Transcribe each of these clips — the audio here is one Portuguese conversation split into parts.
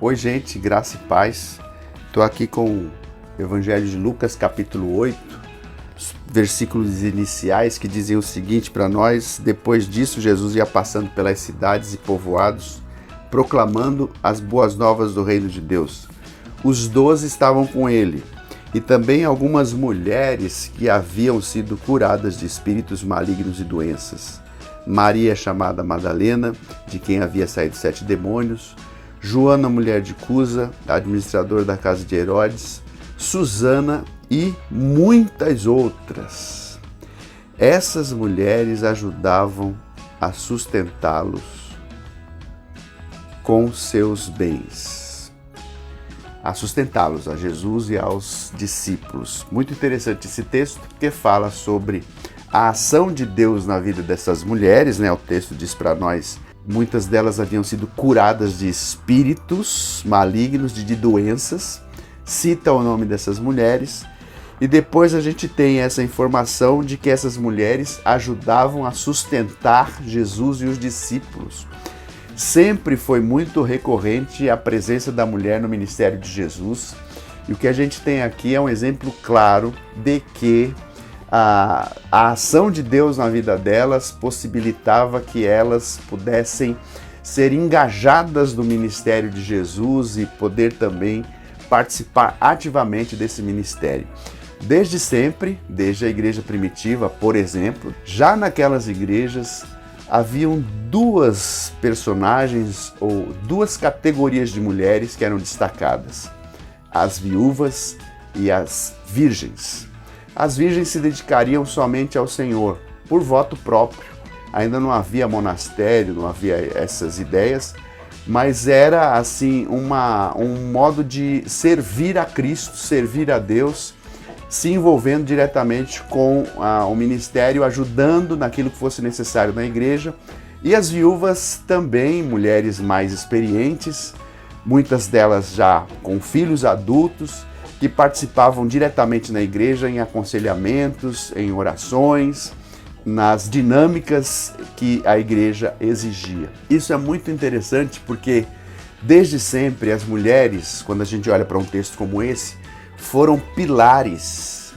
Oi, gente, graça e paz. Estou aqui com o Evangelho de Lucas, capítulo 8, os versículos iniciais que dizem o seguinte para nós: depois disso, Jesus ia passando pelas cidades e povoados, proclamando as boas novas do reino de Deus. Os 12 estavam com ele, e também algumas mulheres que haviam sido curadas de espíritos malignos e doenças. Maria, chamada Madalena, de quem havia saído 7 demônios, Joana, mulher de Cusa, administrador da casa de Herodes, Susana e muitas outras. Essas mulheres ajudavam a sustentá-los com seus bens. A sustentá-los, a Jesus e aos discípulos. Muito interessante esse texto, porque fala sobre a ação de Deus na vida dessas mulheres, né? O texto diz para nós: muitas delas haviam sido curadas de espíritos malignos, de doenças. Cita o nome dessas mulheres. E depois a gente tem essa informação de que essas mulheres ajudavam a sustentar Jesus e os discípulos. Sempre foi muito recorrente a presença da mulher no ministério de Jesus. E o que a gente tem aqui é um exemplo claro de que a ação de Deus na vida delas possibilitava que elas pudessem ser engajadas no ministério de Jesus e poder também participar ativamente desse ministério. Desde sempre, desde a igreja primitiva, por exemplo, já naquelas igrejas haviam duas personagens ou duas categorias de mulheres que eram destacadas: as viúvas e as virgens. As virgens se dedicariam somente ao Senhor, por voto próprio. Ainda não havia monastério, não havia essas ideias, mas era assim um modo de servir a Cristo, servir a Deus, se envolvendo diretamente com o ministério, ajudando naquilo que fosse necessário na igreja. E as viúvas também, mulheres mais experientes, muitas delas já com filhos adultos, que participavam diretamente na igreja em aconselhamentos, em orações, nas dinâmicas que a igreja exigia. Isso é muito interessante porque desde sempre as mulheres, quando a gente olha para um texto como esse, foram pilares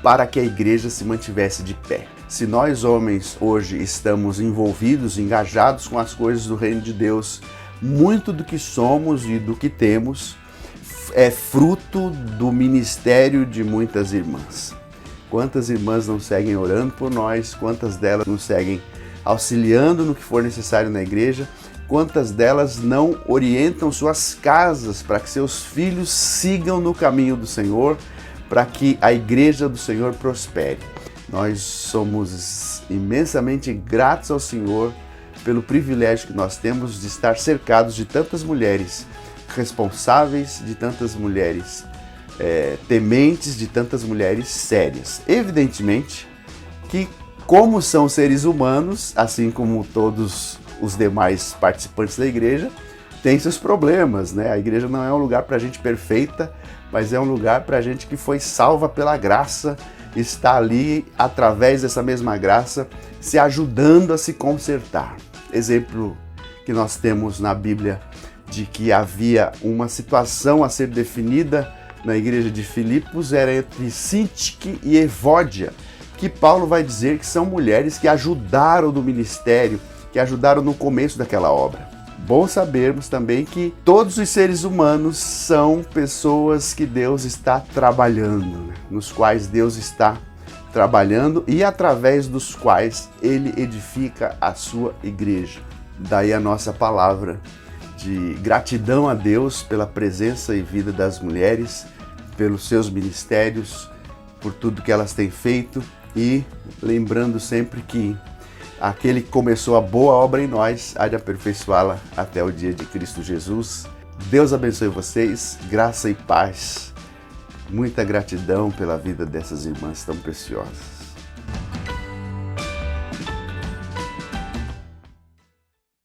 para que a igreja se mantivesse de pé. Se nós homens hoje estamos envolvidos, engajados com as coisas do reino de Deus, muito do que somos e do que temos é fruto do ministério de muitas irmãs. Quantas irmãs não seguem orando por nós, quantas delas nos seguem auxiliando no que for necessário na igreja, quantas delas não orientam suas casas para que seus filhos sigam no caminho do Senhor, para que a igreja do Senhor prospere. Nós somos imensamente gratos ao Senhor pelo privilégio que nós temos de estar cercados de tantas mulheres responsáveis, de tantas mulheres tementes, de tantas mulheres sérias. Evidentemente que, como são seres humanos, assim como todos os demais participantes da igreja, tem seus problemas, né? A igreja não é um lugar para gente perfeita, mas é um lugar para gente que foi salva pela graça, está ali através dessa mesma graça, se ajudando a se consertar. Exemplo que nós temos na Bíblia de que havia uma situação a ser definida na igreja de Filipos era entre Sintique e Evódia, que Paulo vai dizer que são mulheres que ajudaram no ministério, que ajudaram no começo daquela obra. Bom sabermos também que todos os seres humanos são pessoas que Deus está trabalhando, né? Nos quais Deus está trabalhando e através dos quais Ele edifica a sua igreja. Daí a nossa palavra de gratidão a Deus pela presença e vida das mulheres, pelos seus ministérios, por tudo que elas têm feito e lembrando sempre que aquele que começou a boa obra em nós há de aperfeiçoá-la até o dia de Cristo Jesus. Deus abençoe vocês, graça e paz. Muita gratidão pela vida dessas irmãs tão preciosas.